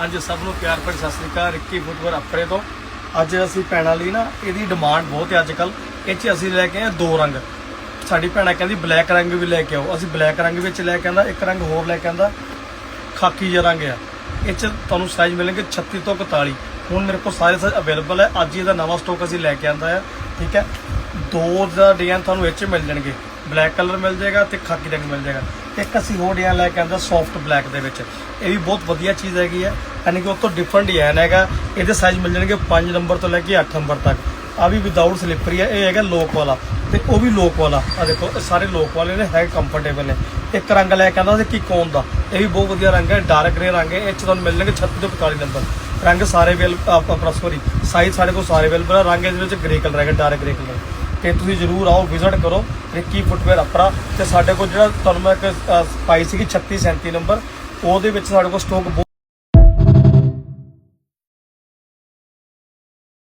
ਅੱਜ ਸਭ ਨੂੰ ਪਿਆਰ ਭਰੀ ਸਤਿ ਸ੍ਰੀ ਅਕਾਲ। ਰਿੱਕੀ ਫੁੱਟਵੇਅਰ ਅਪਰੇ ਤੋਂ ਅੱਜ ਅਸੀਂ ਭੈਣਾਂ ਲਈ ਨਾ ਇਹਦੀ ਡਿਮਾਂਡ ਬਹੁਤ ਹੈ ਅੱਜ ਕੱਲ। ਇਹ 'ਚ ਅਸੀਂ ਲੈ ਕੇ ਆਏ ਦੋ ਰੰਗ। ਸਾਡੀ ਭੈਣਾਂ ਕਹਿੰਦੀ ਬਲੈਕ ਰੰਗ ਵੀ ਲੈ ਕੇ ਆਓ, ਅਸੀਂ ਬਲੈਕ ਰੰਗ ਵਿੱਚ ਲੈ ਕੇ ਆਂਦਾ। ਇੱਕ ਰੰਗ ਹੋਰ ਲੈ ਕੇ ਆਂਦਾ, ਖਾਕੀ ਜਿਹਾ ਰੰਗ ਆ। ਇਹ 'ਚ ਤੁਹਾਨੂੰ ਸਾਈਜ਼ ਮਿਲਣਗੇ 36 ਤੋਂ 41। ਹੁਣ ਮੇਰੇ ਕੋਲ ਸਾਰੇ ਸਾਈਜ਼ ਅਵੇਲੇਬਲ ਹੈ। ਅੱਜ ਇਹਦਾ ਨਵਾਂ ਸਟਾਕ ਅਸੀਂ ਲੈ ਕੇ ਆਂਦਾ ਹੈ, ਠੀਕ ਹੈ। ਦੋ ਦਾ ਡਿਜ਼ਾਈਨ ਤੁਹਾਨੂੰ ਇਹ 'ਚ ਮਿਲ ਜਾਣਗੇ, ਬਲੈਕ ਕਲਰ ਮਿਲ ਜਾਏਗਾ ਤੇ ਖਾਕੀ ਰੰਗ ਮਿਲ ਜਾਏਗਾ। ਇੱਕ ਅਸੀਂ ਹੋਰ ਡਿਜ਼ਾਈਨ ਲੈ ਕੇ ਆਂਦਾ ਸੌਫਟ ਬਲੈਕ ਦੇ ਵਿੱਚ। ਇਹ ਵੀ ਬਹੁਤ ਵਧੀਆ ਚੀਜ਼ ਹੈਗੀ ਹੈ, ਯਾਨੀ ਕਿ ਉਹ ਤੋਂ ਡਿਫਰੈਂਟ ਡਿਜ਼ਾਈਨ ਹੈਗਾ। ਇਹਦੇ ਸਾਈਜ਼ ਮਿਲ ਜਾਣਗੇ 5 ਨੰਬਰ ਤੋਂ ਲੈ ਕੇ 8 ਨੰਬਰ ਤੱਕ। ਆ ਵੀ ਵਿਦਾਊਟ ਸਲਿੱਪਰੀ ਹੈ। ਇਹ ਹੈਗਾ ਲੋਕ ਵਾਲਾ ਤੇ ਉਹ ਵੀ ਲੋਕ ਵਾਲਾ। ਆ ਦੇਖੋ ਇਹ ਸਾਰੇ ਲੋਕ ਵਾਲੇ ਨੇ, ਹੈ ਕੰਫਰਟੇਬਲ ਨੇ। ਇੱਕ ਰੰਗ ਲੈ ਕੇ ਆਂਦਾ ਸੀ ਕੀਕੋਨ ਦਾ, ਇਹ ਵੀ ਬਹੁਤ ਵਧੀਆ ਰੰਗ ਹੈ, ਡਾਰਕ ਗ੍ਰੇ ਰੰਗ ਹੈ। ਇਹ 'ਚ ਤੁਹਾਨੂੰ ਮਿਲ ਜਾਣਗੇ 36 ਤੋਂ 45 ਨੰਬਰ। ਰੰਗ ਸਾਰੇ ਸੌਰੀ ਸਾਈਜ਼ ਸਾਡੇ ਕੋਲ ਸਾਰੇ ਅਵੇਲੇਬਲ ਹੈ। ਰੰਗ ਇਹਦੇ ਵਿੱਚ ਗ੍ਰੇ ਕਲਰ ਹੈਗਾ, ਡਾਰਕ ਗ੍ਰੇ ਕਲਰ। ਤੇ ਤੁਸੀਂ ਜ਼ਰੂਰ ਆਓ, ਵਿਜ਼ਿਟ ਕਰੋ ਰਿੱਕੀ ਫੁੱਟਵੇਅਰ ਅਪਰਾ। ਤੇ ਸਾਡੇ ਕੋਲ ਜਿਹੜਾ ਤੁਹਾਨੂੰ ਮੈਂ ਇੱਕ ਪਾਈ ਸੀਗੀ 36 37 ਨੰਬਰ, ਉਹਦੇ ਵਿੱਚ ਸਾਡੇ ਕੋਲ ਸਟਾਕ